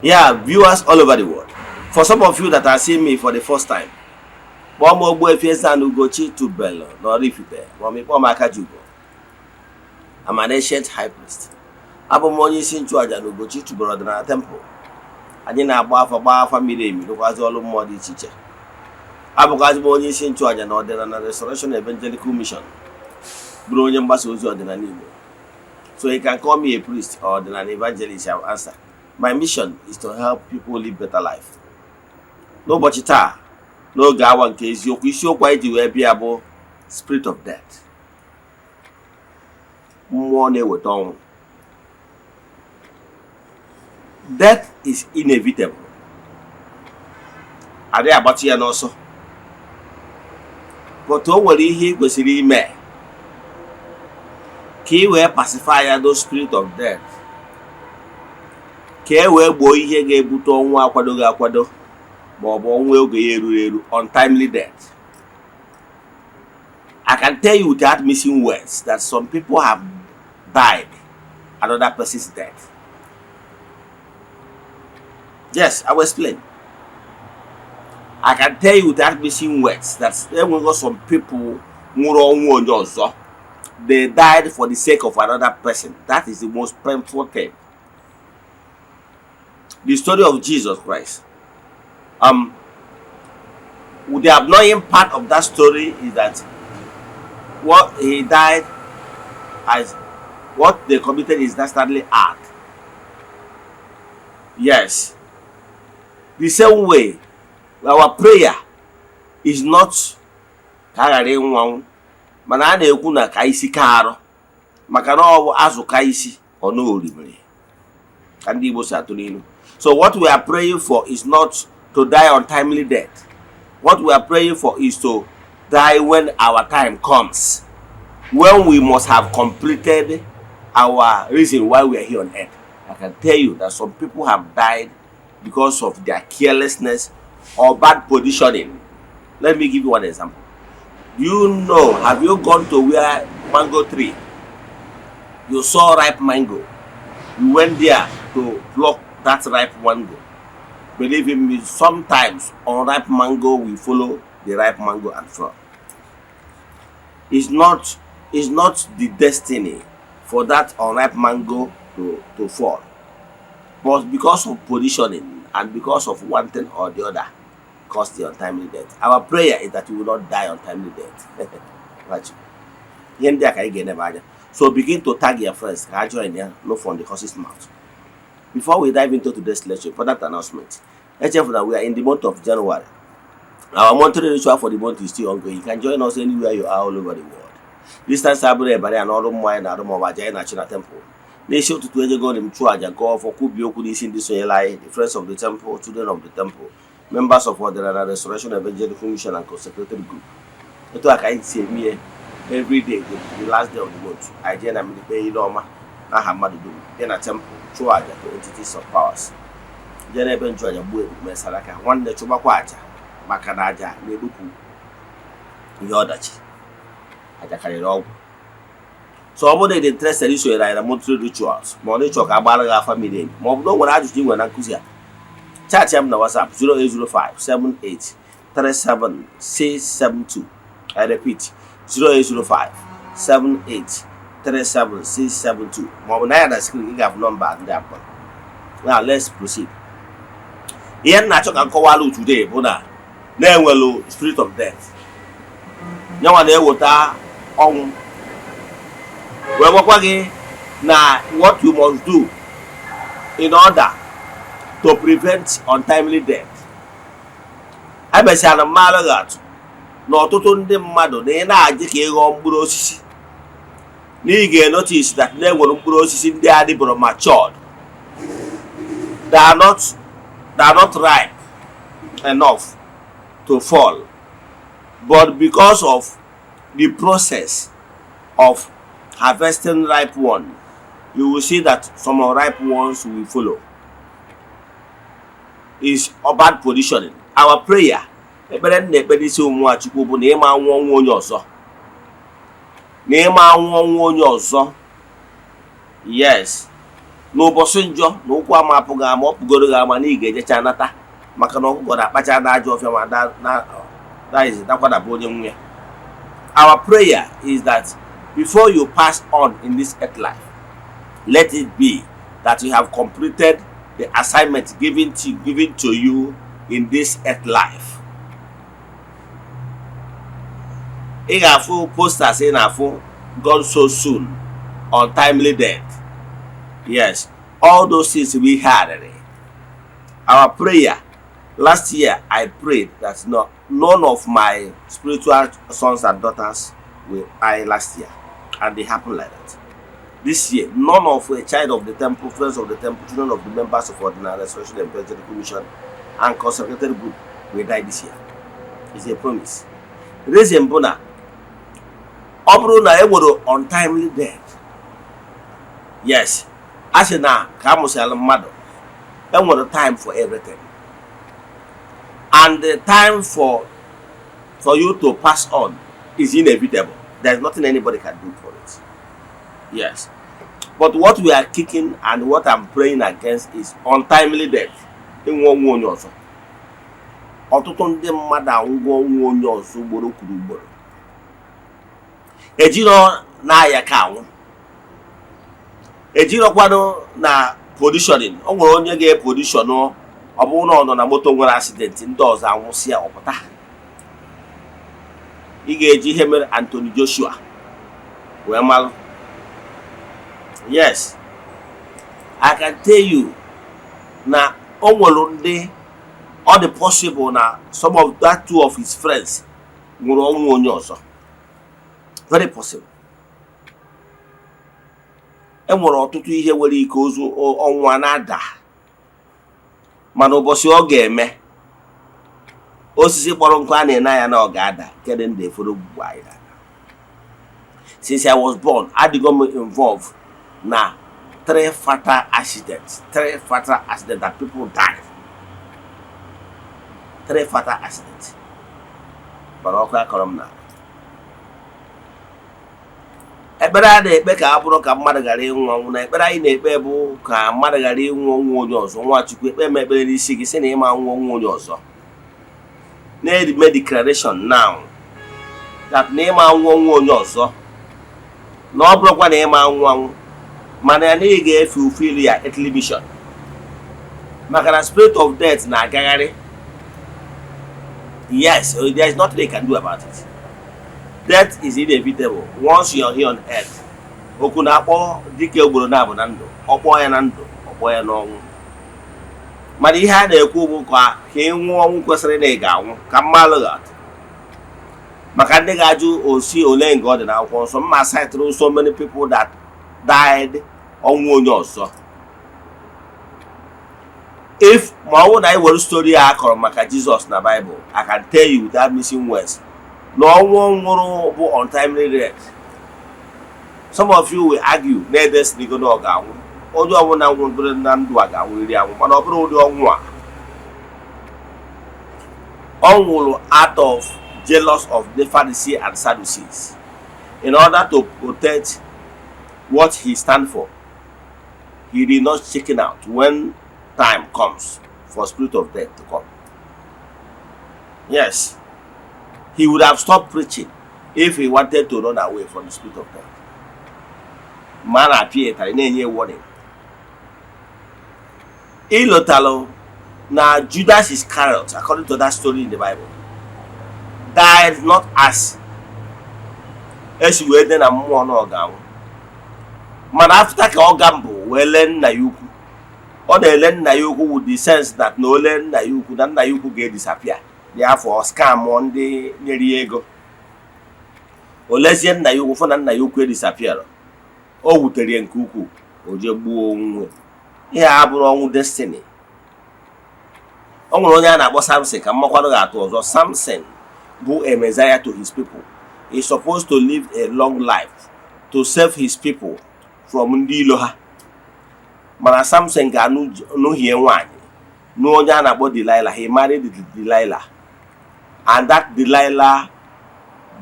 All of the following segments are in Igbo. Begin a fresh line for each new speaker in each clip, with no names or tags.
Yeah, viewers all over the world. For some of you that are seeing me for the first time, Ogbuefi Ezeana ugochitubelu Oraifite. I'm an ancient high priest. Abụ m onye isi nchụaja na ugochitubelu ọdịnala temple. Anyị na-agba afa miri emi rụkwazi ọrụ mmụọ dị iche iche. Abụkwazi m onye isi nchụaja na ọdịnala Restoration Evangelical Mission. Bụrụ onye mgbasa ozi ọdịnala Igbo. So you can call me a priest or an evangelist, I will answer. My mission is to help people live better life. N'ụbọchị taa, n'oge awa nke eziokwu, isiokwu anyị ji wee bịa bụ spirit of death. Mmụọ na-eweta ọnwụ. Death is inevitable. Adịghị agbatị ya n'ọsọ. But o nwere ihe ị kwesịrị ime ka ị wee pacify those spirit of death. Ka e wee gboo ihe ga-ebute ọnwụ akwadoghị akwado ma ọ bụ ọnwụ oge ya eruru eru, untimely death. I can tell you without missing words that some people have died another person's death. Yes, I will explain. I can tell you without missing words that there were some people nwụrụ ọnwụ onye ọzọ. They died for the sake of another person. That is the most painful thing. The story of Jesus Christ. The annoying part of that story is that what he died as, what they committed is dastardly act. Yes. The same way, our prayer is not mana a na-ekwu na ka isi ka arụ maka na ọ bụ azụ ka isi ọ na orimiri ka ndị Igbo si atụ n'ilu. So what we are praying for is not to die untimely death. What we are praying for is to die when our time comes, when we must have completed our reason why we are here on earth. I can tell you that some people have died because of their carelessness or bad positioning. Let me give you one example. You know, have you gone to where mango tree? You saw ripe mango. You went there to pluck that ripe mango. Believe me, sometimes unripe mango will follow the ripe mango and fall. It's not the destiny for that unripe mango to fall. But because of positioning and because of one thing or the other, cause the untimely death. Our prayer is that you will not die untimely death. So begin to tag your friends. No from the horse's mouth. Before we dive into today's lecture, for that announcement, let's say that we are in the month of January. Our monthly ritual for the month is still ongoing. You can join us anywhere you are all over the world. This time, Saturday, and all wine and National Temple. They show to go them charge and go for Kubio in this way, the friends of the temple, children of the temple, members of the Restoration Evangelical Mission and consecrated group. It's like I say me every day, the last day of the month. I join them in the pay Roma, I have made do in a temple, charge to entities of powers. Then even join a boy, Messalaka, one day Chubaquaja, Macanaja, Nebuku, Yodachi. I carry it all. So somebody interested in the monthly rituals. More ritual Kabalaga family. More no one I just do when Ancusia. Chat him now WhatsApp 0805 78 37 672. I repeat 0805 78 37 672. More than that screen you have number and that one. Now let's proceed. Here Nacho can call today, Bona. Now spirit of death. Now one day water on. Well, now what you must do in order to prevent untimely death. I bet you are malagat. No total de mado, they na jiki on brosis. Nigga notice that they will brosis in the adibro matured. They are not ripe enough to fall. But because of the process of harvesting ripe one, you will see that some ripe ones will follow. Is a bad positioning. Our prayer, yes, n'ụbọchị njọ na ụkwụ ama apụghị ama ọ pụgoro gị ama na ị ga-ejecha nata maka na ọkụkọ na-akpacha na ajọ ọfịa ma dakwadaba onye nwe ya. Our prayer is that before you pass on in this earth life, let it be that you have completed the assignment given to you in this earth life. Ị ga-afụ posters ị na-afụ gone so soon, untimely death. Yes, all those things we had. Our prayer, last year I prayed that none of my spiritual sons and daughters will die last year, and they happened like that. This year, none of a child of the temple, friends of the temple, children of the members of Ordinary Restoration and Evangelical Mission and consecrated group will die this year. It's a promise. Reason bona, ọ bụrụ na e nwere untimely death. Yes, asị na ka amụsịala mmadụ, e nwere time for everything. And the time for you to pass on is inevitable. There's nothing anybody can do for it. Yes. But what we are kicking and what I'm praying against is untimely death. Ịnwụ ọnwụ onye ọzọ. Ọtụtụ ndị mmadụ anwụgo ọnwụ onye ọzọ ugboro kwuru ugboro. Ejiro na-aya ka anwụ. Ejirokwanụ na positioning. O nwere onye ga-position ọ bụrụ na ọ nọ na moto nwere accident ndị ọzọ anwụsịa ọpụta. Ị ga-eji ihe mere Anthony Joshua wee malụ. Yes, I can tell you na o nwere ndị ọ dị possible na some of that two of his friends nwụrụ ọnwụ onye ọzọ. Very possible. E nwere ọtụtụ ihe nwere ike ozu ọnwụ na-ada mana ụbọchị ọ ga-eme osisi kpọrọ nkụ a na-ene ya na ọ ga-ada kedụ ndị eforo gbugbu anyị. Since I was born, adịgo m involved na three fatal accidents that people died. 3 fatal accidents. But ọkụ akọrọ m na ekpere a na-ekpe ka a bụrụ ka mmadụ ghara ịnwụ ọnwụ na ekpere anyị na-ekpe bụ ka mmadụ ghara ịnwụ ọnwụ onye ọzọ. Nwachukwu ekpe m ekpere n'isi gị sị na ịma nwụ ọnwụ onye ọzọ. Na-eme declaration now that na ịma nwụ ọnwụ onye ọzọ na ọ bụrụkwa na ịma nwụ anwụ mana ya na ị ga-efe ufili ya earthly mission maka na spirit of death na-agagharị. Yes, there is nothing they can do about it. Death is inevitable once you are here on earth. Okwu na-akpọ dike ugboro na-abụ na ndụ, ọkpọ ya na ndụ, ọkpọ ya n'ọnwụ. Mana ihe a na-ekwu bụ ka ị nwụọ ọnwụ kwesịrị na ị ga-anwụ ka mmalụ atụ. Maka ndị ga-ajụ osi ole nga ọ dị n'akwụkwọ nsọ, mma cite so many people that died ọnwụ onye ọzọ. If ma ọ bụrụ na anyị were story a akọrọ maka Jesus na Bible, I can tell you without missing words na ọnwụ nwụrụ bụ untimely death. Some of you will argue na edesini go na ọ ga-anwụ. Onye ọbụla nwụrụ na ndụ a ga-anwụrịrị anwụ mana ọ bụrụ ụdị ọnwụ a. Ọ nwụrụ out of jealous of the Pharisees and Sadducees in order to protect what he stands for. He did not chicken out when time comes for spirit of death to come. Yes, he would have stopped preaching if he wanted to run away from the spirit of death. Man appeared and then warning. Ilotalo now Judas Iscariot, according to that story in the Bible, died not as you then a more no gown. Man after ka gamble we learn na yuku. Or they learn na yuku with the sense that no learn na yuku, then na yuku get disappear. Therefore scam on the Neriego. Or let's yen na yuku for na yuku disappear. O wuterian kuku o jebu ya abụrụ ọnwụ destiny. O nwere onye a na-akpọ Samson ka mmakwado ga-atụ ọzọ. Samson bụ a messiah to his people. He's supposed to live a long life to save his people from ndị ilo ha. Mana Samson ga-anụhie nwaanyị na onye a na-akpọ Delilah. He married Delilah, and that Delilah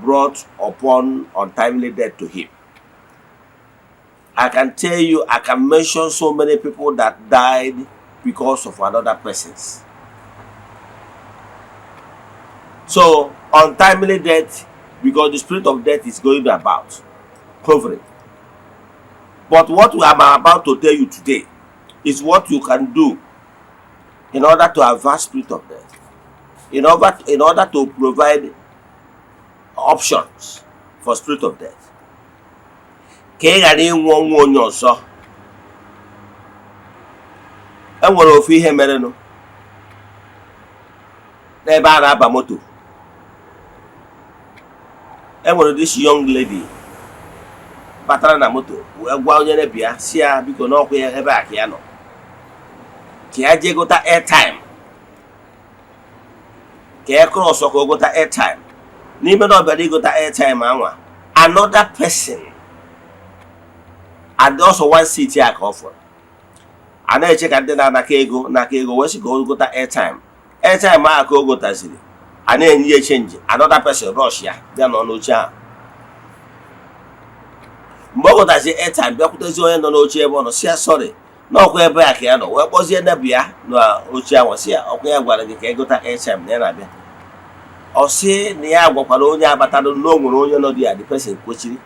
brought upon untimely death to him. I can tell you, I can mention so many people that died because of another person's. So, untimely death, because the spirit of death is going about, hovering. But what I am about to tell you today is what you can do in order to avert spirit of death, in order to provide options for spirit of death. Ka ị ghara ịnwụ ọnwụ onye ọzọ. Enwere ofu ihe merenụ n'ebe a na-aba moto. Enwere this young lady batara na moto wee gwa onye na-ebịa si ya biko n'ọkụ ya ebe a ka ya nọ, ka ya jee gota airtime, ka ya cross ka o gota airtime. N'ime na ọbịara igota airtime anwa, another person and also one seat ya ka ọ fọrọ. A na-eche ka ndị na-anaka ego wee sị ka o gota airtime ahụ ka o gotaziri, a na-enye ya change, another person rush ya bịa nọ n'oche ahụ. Mgbe ọ gotazi airtime bịakwutezi onye nọ n'oche ebe ọ nọ si ya sorry n'ọkwa ebe ya ka ya nọ, wee kpọzie nnebi ya n'oche ahụ si ya ọkwa ya gwara gị ka egota airtime na ya na-abịa. Ọ sị na ya gwakwara onye abatara na o nwere onye nọ dị ya, the person kwechiri.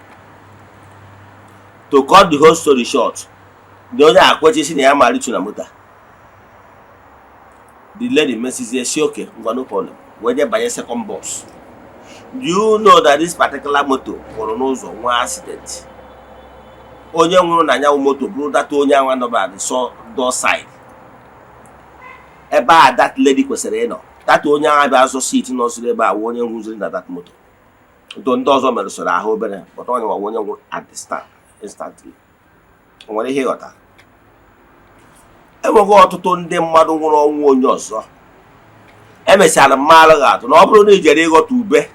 To cut the whole story short, the onye akwechi si na ya maritu na moto. The lady messages say okay, no problem. Wee je banye second bus. Do you know that this particular motor kwụrụ n'ụzọ nwa accident? Onye nwụrụ na ya moto bụrụ data onye anwa nọba the door side. Ebe a that lady kwesịrị ịnọ. Data onye anwa bịa azụ seat nọsịrị ebe a onye nwụziri na that moto. Ndị ọzọ merụsịrị ahụ obere, but onye nwa onye nwụrụ at the start instantly. O nwere ihe ịghọta. Enwego ọtụtụ ndị mmadụ nwụrụ ọnwụ onye ọzọ. Emesịara mmalụ ga-atụ na ọ bụrụ na ijere ịghọta ube,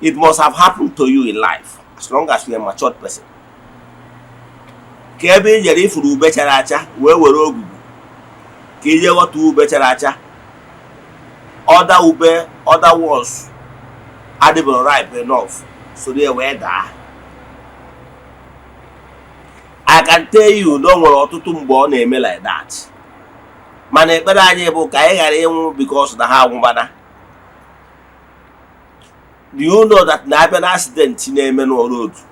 it must have happened to you in life as long as you are a matured person. Ka ebe ijere ifuru ube chara acha wee were ogugu ka ije ghọta ube chara acha, other ones adịbụrụ ripe enough so they wee daa. I can tell you na o nwere ọtụtụ mgbe ọ na-eme like that. Mana ekpere anyị bụ ka anyị ghara ịnwụ because na ha anwụbana. Do you know that na abịa na accident na-eme n'ọrụ otu,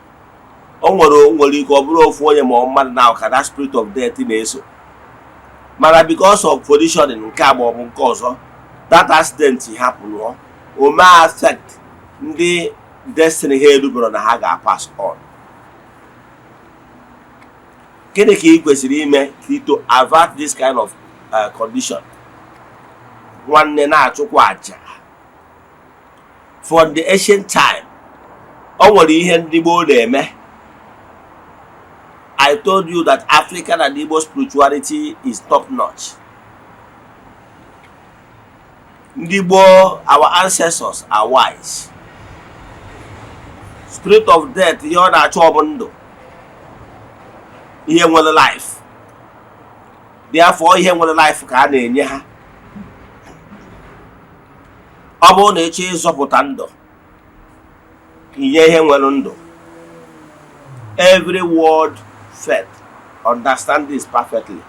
o nwere ike ọ bụrụ ofu onye ma mmadụ na ka that spirit of death na-eso, mana because of positioning nke a ma ọ bụ nke ọzọ, that accident happen o may affect ndị destiny ha edubere na ha ga-pass on. Gịnị ka ị kwesịrị ime to avert this kind of condition? Nwanne na-achụkwa aja. For the ancient time, o nwere ihe ndị Igbo na-eme. I told you that African and Igbo spirituality is top notch. Ndị Igbo, our ancestors are wise. Spirit of death, ihe ọ na-achọ ọ bụ ndụ, ihe nwere life. Therefore, ihe nwere life ka a na-enye ha. Ọ bụrụ na eche ịzọpụta ndụ, inye ihe nwere ndụ. Every word faith, understand this perfectly.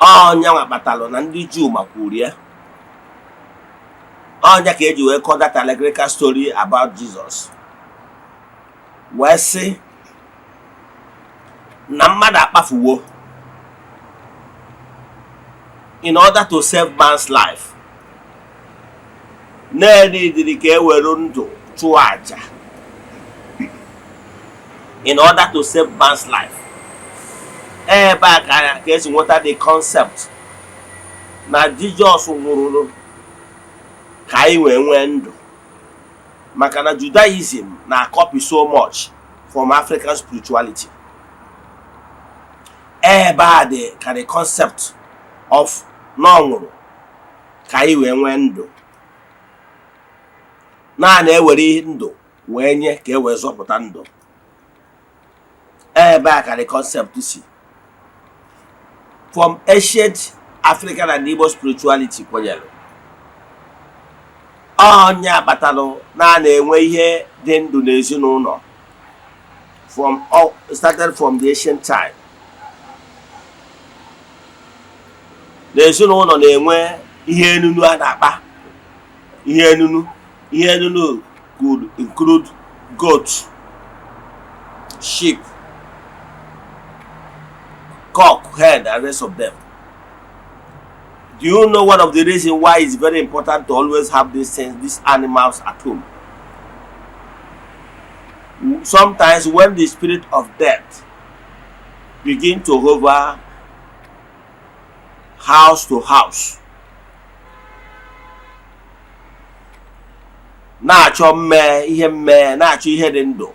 Ọnya nwa kpatalụ na ndị Juu makwuru ya. Ọnya ka eji wee kọọ that allegorical story about Jesus. Wee sị na mmadụ akpafuwo in order to save man's life. Na-ediri ka e were ndụ chụọ aja in order to save man's life. Ebe a ka esi nweta the concept na Jesus nwụrụ ka anyị wee nwee ndụ. Maka na Judaism na copy so much from African spirituality. Ebe a dị ka the concept of na ọ nwụrụ ka anyị wee nwee ndụ. Na ewere ndụ wee nye ka e wee zọpụta ndụ. Ebe a ka the concept si. From ancient African and Igbo spirituality kwenyere. Onya batalo na na-enwe ihe dị ndụ n'ezinụlọ started from the ancient time. N'ezinụlọ na-enwe ihe enunu a na-akpa. Ihe enunu could include goat, sheep, cock, hen, and rest of them. Do you know one of the reasons why it's very important to always have these animals at home? Sometimes when the spirit of death begin to hover house to house, na-achọ na-achọ ihe dị ndụ,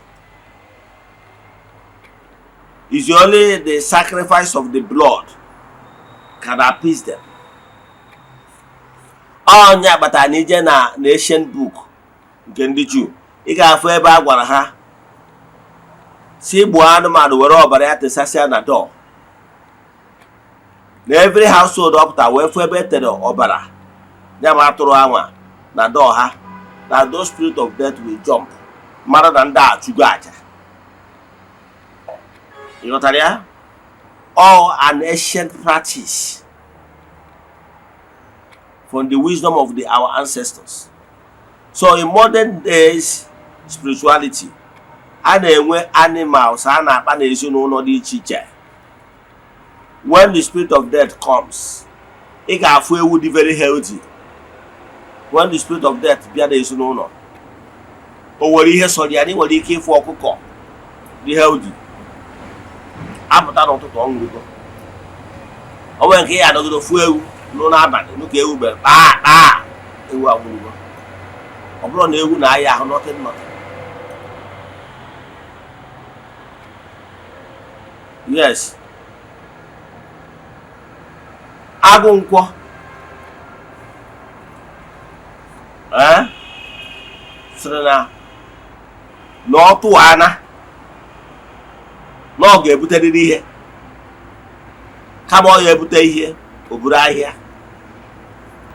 it's only the sacrifice of the blood can appease them. Onya agbata na ije na ancient book nke ndị Jew, ị ga-afụ ebe a gwara ha si gbuo anụmanụ were ọbara ya tesasịa na door. Na every household ọpụta wee fụ ebe tere ọbara ya ma atụrụ anwa na door ha, na those spirit of death will jump mara na ndị achụgo aja. You ghọtara ya? All an ancient practice from the wisdom of our ancestors. So in modern days spirituality, a na-enwe animals a na-akpa n'ezinụlọ dị iche iche. When the spirit of death comes, ị ga-afụ ewu dị very healthy. When the spirit of death bịa n'ezinụlọ, o nwere ihe sọrọ ya, nwere ike ịfụ ọkụkọ dị healthy apụta n'ụtụtụ ọnwụgo. O nwere nke ya anọgido fụ ewu n'ụlọ abalị n'ụka ewu bere ewu agwụgo. Ọ bụrụ na ewu na-aya ahụ nothing. Yes. Agụ nkwọ sịrị na ọ tụwana na ọ ga-ebuterịrị ihe kama ọ ga-ebute ihe o buru ahịa.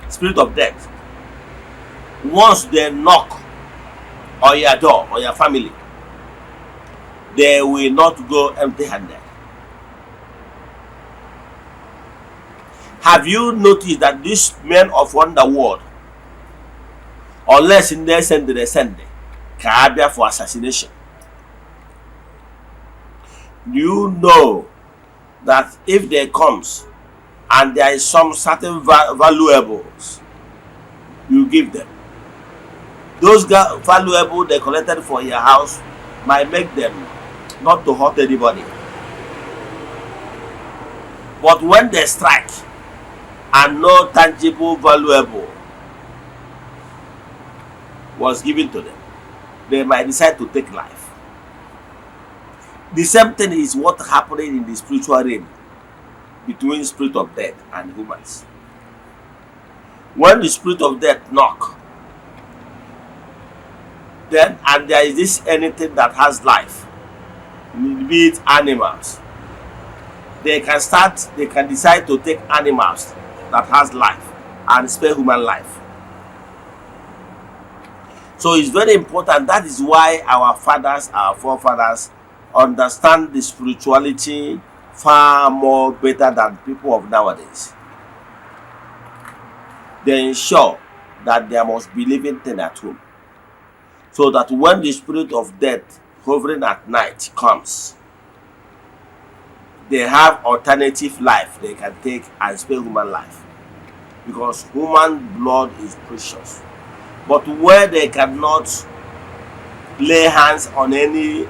Spirit of death, once they knock on your door, on your family, they will not go empty-handed. Have you noticed that these men of underworld, unless in their send they can appear for assassination? Do you know that if they comes and there is some certain valuables you give them, those valuables they collected for your house might make them not to hurt anybody. But when they strike and no tangible valuable was given to them, they might decide to take life. The same thing is what happening in the spiritual realm between spirit of death and humans. When the spirit of death knock, then and there is this anything that has life, be it animals, they can decide to take animals that has life and spare human life. So it's very important. That is why our fathers, our forefathers understand the spirituality far more better than people of nowadays. They ensure that there must be living thing at home, so that when the spirit of death hovering at night comes, they have alternative life they can take and spare human life, because human blood is precious. But where they cannot lay hands on any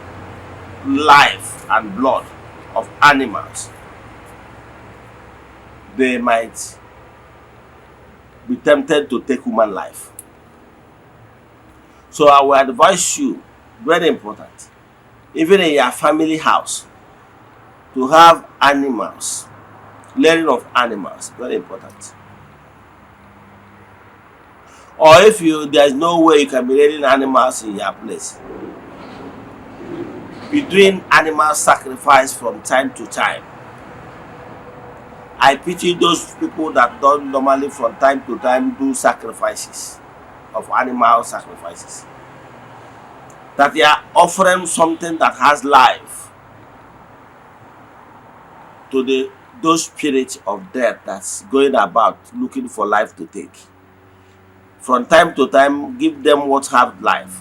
life and blood of animals, they might be tempted to take human life. So I will advise you, very important, even in your family house, to have animals, learning of animals, very important. Or if there is no way you can be rearing animals in your place, be doing animal sacrifice from time to time. I pity those people that don't normally from time to time do sacrifices. of animal sacrifices. That they are offering something that has life to those spirits of death that's going about looking for life to take. From time to time, give them what have life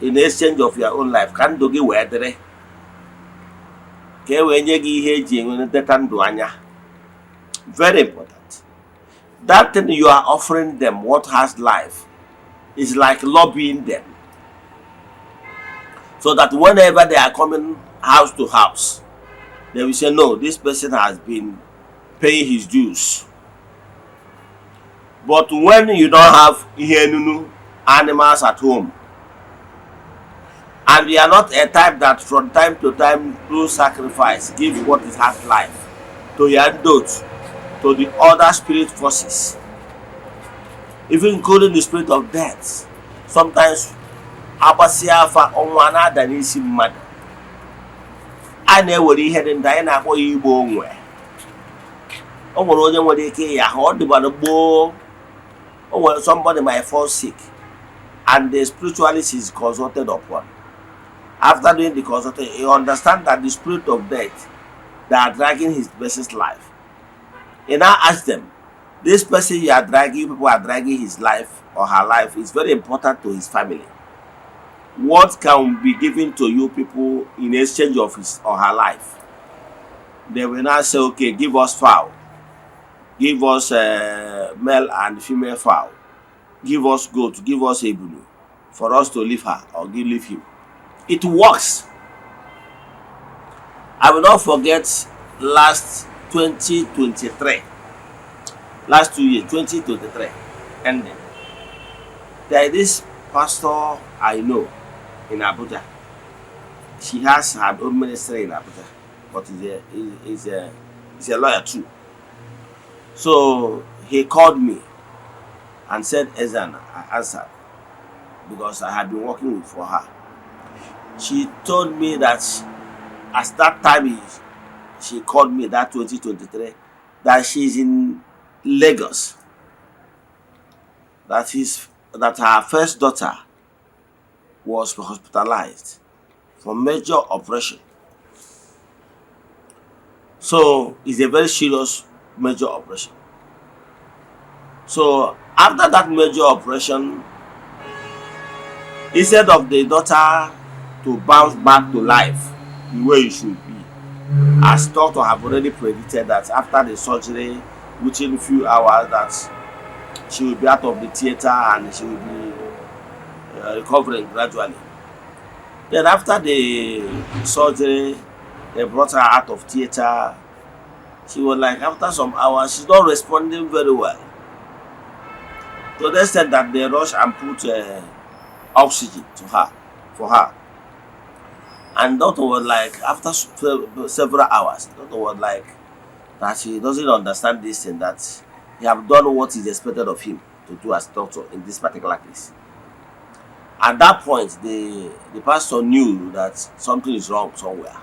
in exchange of your own life. Ka ndụ gị wee dịrị, ka e wee nye gị ihe eji enweta ndụ anya. Very important. That thing you are offering them, what has life, is like lobbying them. So that whenever they are coming house to house, they will say, no, this person has been paying his dues. But when you don't have animals at home, and you are not a type that from time to time do sacrifice, give what it has life to your dotes, to the other spirit forces, even including the spirit of death. Sometimes abasia fa onwana da n'isi mmadụ a na-ewere ihe dị ndị anyị na-akpọ ya igbo onwe. O nwere onye nwere ike ya ọ dịbara gboo. O nwere somebody might fall sick and the spiritualist is consulted upon. After doing the consultation, you understand that the spirit of death that are dragging his person's life. You now ask them, this person you are dragging, people are dragging his life or her life, is very important to his family. What can be given to you people in exchange of his or her life? They will now say, okay, give us fowl, give us male and female fowl, give us goat, give us ebulu, for us to leave her or leave him. It works. I will not forget last 2023, last 2 years, 2023 ending. There is this pastor I know in Abuja. She has her own ministry in Abuja, but is a lawyer too. So he called me and said, Eze-Ana. I answered because I had been working for her. She told me that at that time she called me, that 2023, that she's in Lagos, that her first daughter was hospitalized for major operation. So it's a very serious major operation. So after that major operation, instead of the daughter to bounce back to life the way it should be, as doctor have already predicted that after the surgery, within a few hours, that she will be out of the theater and she will be recovering gradually. Then after the surgery, they brought her out of theater. She was like, after some hours, she's not responding very well. So they said that they rush and put oxygen to her, for her. And doctor was like, after several hours, doctor was like, that he doesn't understand this and that he have done what is expected of him to do as doctor in this particular case. At that point, the pastor knew that something is wrong somewhere.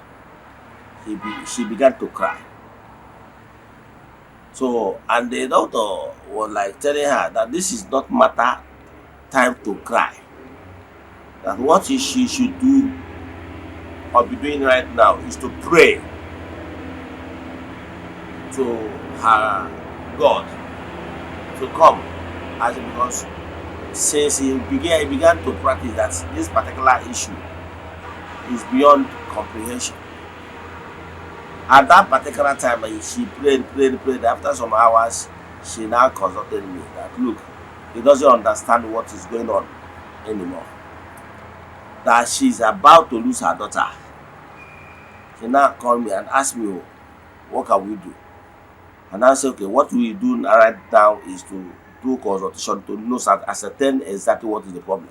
She began to cry. So, and the doctor was like telling her that this is not matter time to cry. That what she should do or be doing right now is to pray to her God to come, as because since he began to practice that this particular issue is beyond comprehension. At that particular time, she prayed. After some hours, she now consulted me that, look, he doesn't understand what is going on anymore. That she's about to lose her daughter. She now called me and asked me, what can we do? And I said, okay, what we do right now is to do consultation to know, ascertain exactly what is the problem.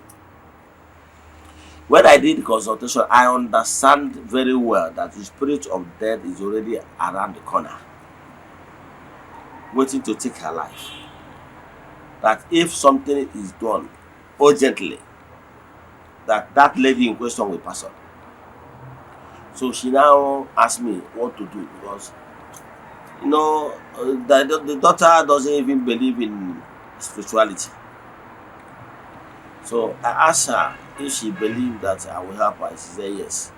When I did the consultation, I understand very well that the spirit of death is already around the corner, waiting to take her life. That if something is done urgently, that lady in question will pass on. So she now asked me what to do, because the daughter doesn't even believe in spirituality. So I asked her if she believed that I will help her. She said yes.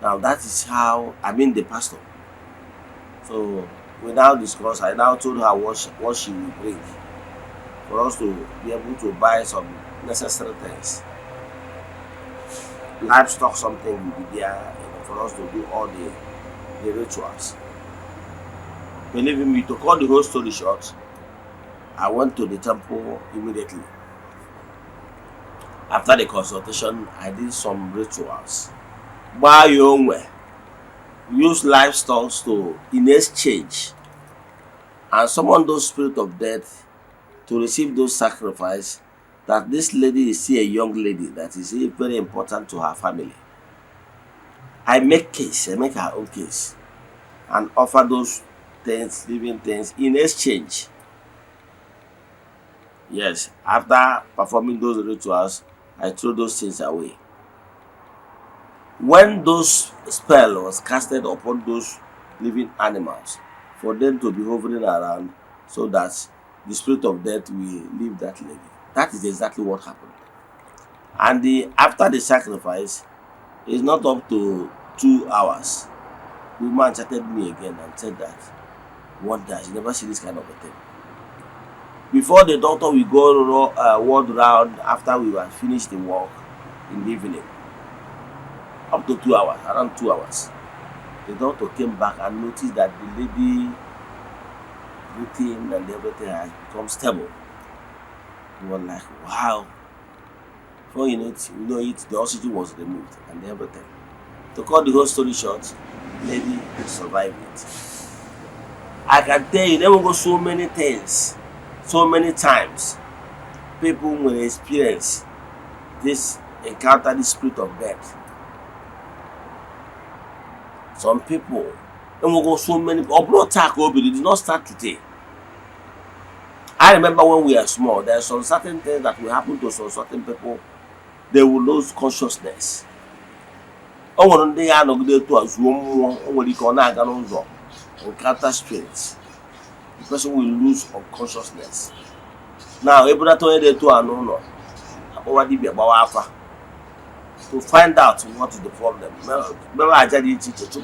Now that is how I mean the pastor. So we now discussed. I now told her what she will bring for us to be able to buy some necessary things. Livestock, something will be there, for us to do all the rituals. Believing me, to cut the whole story short, I went to the temple immediately. After the consultation, I did some rituals. Buy your own way. Use livestock to in exchange and summon those spirit of death to receive those sacrifice, that this lady is still a young lady that is very important to her family. I make her own case and offer those things, living things in exchange. Yes, after performing those rituals, I threw those things away. When those spell was casted upon those living animals, for them to be hovering around so that the spirit of death will leave that lady. That is exactly what happened. And after the sacrifice, it's not up to 2 hours. The woman chatted me again and said that one day she never seen this kind of a thing. Before the doctor will go ward round after we had finished the work in the evening, up to 2 hours, around 2 hours, the doctor came back and noticed that the lady breathing and everything has become stable. We were like, wow. Before you know it, the oxygen was removed and everything. To cut the whole story short, lady survived it. I can tell you, there will go so many things, so many times. People will experience this, encounter the spirit of death. Some people, there will go so many. It did not start today. I remember when we were small, there are some certain things that will happen to some certain people. They will lose consciousness. One day I know they to assume when you can encounter spirits. The person will lose unconsciousness. Now, every time they to know already be about to find out what is the problem. Remember, I just teacher,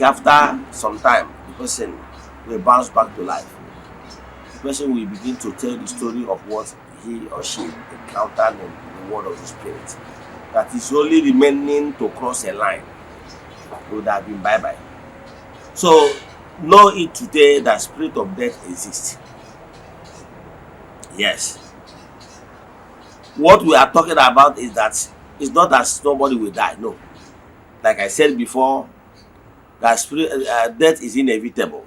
after some time, the person will bounce back to life. The person will begin to tell the story of what he or she encountered in the world of the spirit. That is only remaining to cross a line. It would have been bye-bye. So, know it today that spirit of death exists. Yes. What we are talking about is that it's not that nobody will die. No. Like I said before, that spirit death is inevitable.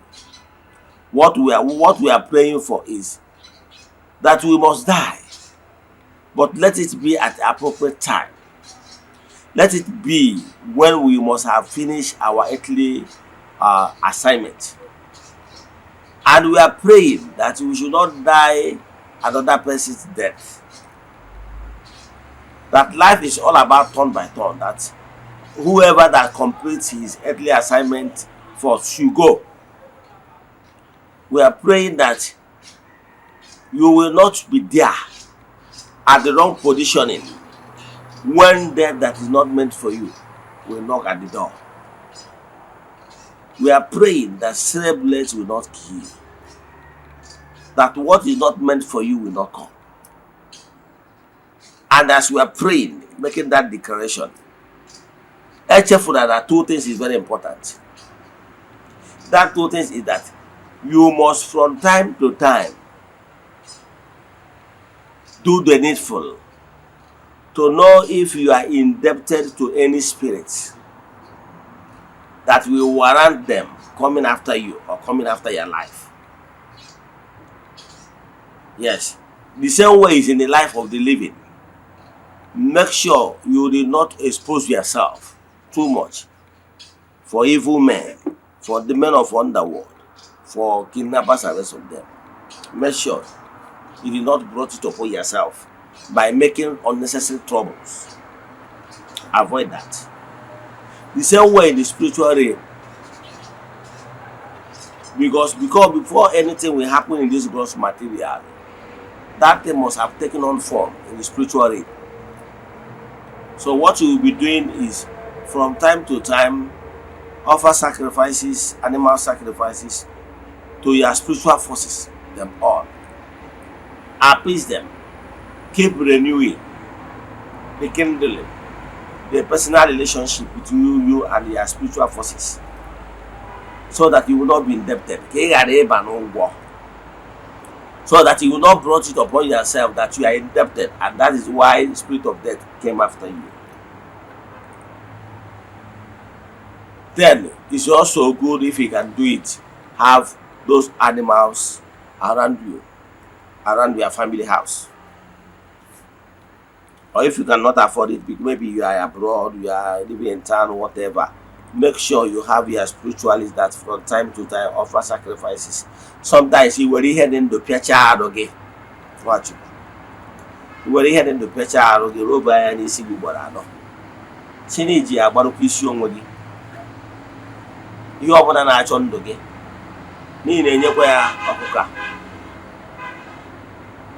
What we are praying for is that we must die, but let it be at the appropriate time. Let it be when we must have finished our earthly assignment. And we are praying that we should not die another person's death. That life is all about turn by turn. That whoever that completes his earthly assignment first should go. We are praying that you will not be there at the wrong positioning when death that is not meant for you will knock at the door. We are praying that cerebral bullets will not kill you. That what is not meant for you will not come. And as we are praying, making that declaration, careful that two things is very important. That two things is that you must from time to time do the needful to know if you are indebted to any spirit that will warrant them coming after you or coming after your life. Yes, the same way is in the life of the living. Make sure you do not expose yourself too much for evil men, for the men of underworld, for kidnappers and rest of them. Make sure you do not brought it upon yourself by making unnecessary troubles. Avoid that. The same way in the spiritual realm. Because before anything will happen in this gross material, that thing must have taken on form in the spiritual realm. So what you will be doing is, from time to time, offer sacrifices, animal sacrifices, to your spiritual forces, them all. Appease them. Keep renewing, rekindling the personal relationship between you and your spiritual forces, so that you will not be indebted. So that you will not brought it upon yourself that you are indebted, and that is why the spirit of death came after you. Then it's also good if you can do it, have those animals around you, around your family house. Or if you cannot afford it, maybe you are abroad, you are living in town, whatever, make sure you have your spiritualists that from time to time offer sacrifices. Sometimes you will head into Piacha Aroge. Watch it. You will head into Piacha Aroge, Roba and Isibi Borano. Siniji Abarukision Wodi. You open an arch on Doge. Nina Yakwaya Okuka.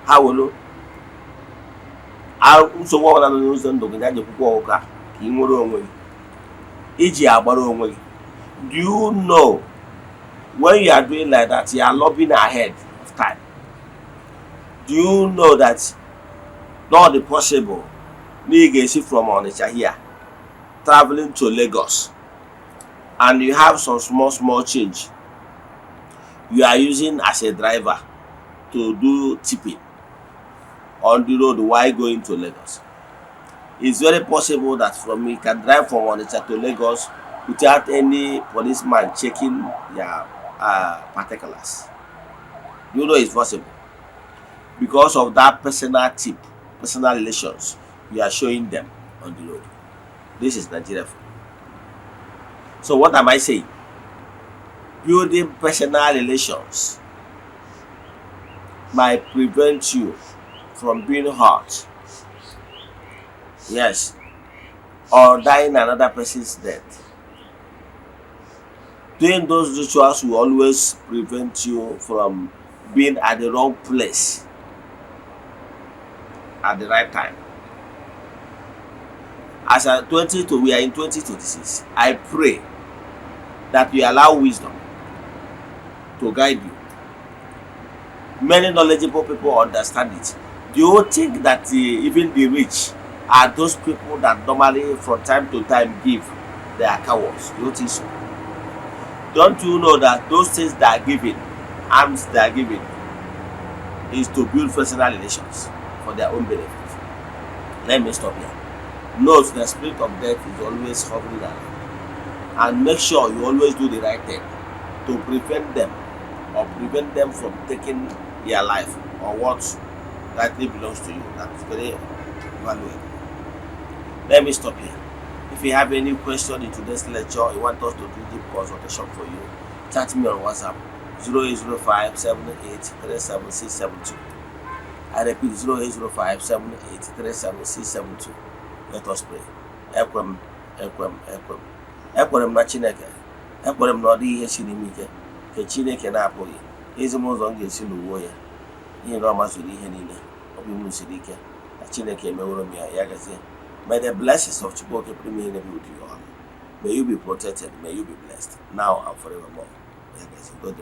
How will you? So what I'm using to get the Kuka, King Moro. Iji agbara onwe gị. Do you know when you are doing like that, you are lobbying ahead of time? Do you know that not the possible nigga from Onitsha here traveling to Lagos, and you have some small change you are using as a driver to do tipping on the road while going to Lagos? It's very possible that from you can drive from Onitsha to Lagos without any policeman checking your particulars. You know it's possible because of that personal tip, personal relations you are showing them on the road. This is Nigeria. So what am I saying? Building personal relations might prevent you from being hurt. Yes, or dying another person's death. Doing those rituals will always prevent you from being at the wrong place at the right time. As we are in 2026, I pray that you allow wisdom to guide you. Many knowledgeable people understand it. Do you think that even the rich are those people that normally from time to time give their cowards? Do you think so? Don't you know that those things they are giving, alms they are giving, is to build personal relations for their own benefit? Let me stop here. Note the spirit of death is always hovering around, and make sure you always do the right thing to prevent them from taking their life or what rightly belongs to you. That is very valuable. Let me stop here. If you have any question in today's lecture, you want us to do deep consultation for you, chat me on WhatsApp 0805 78 37672. I repeat 0805 78 37672. Let us pray. Ekwem na Chineke. Ekwem na ọ dị ihe siri m ike ka Chineke na-apụghị ezi m ụzọ m ga-esi n'uwe ya. Ihe na ọ masịrị ihe niile obi m siri ike na Chineke emeworo m ya gazie. May the blessings of Chukwuoke be with you all. May you be protected. May you be blessed now and forevermore. God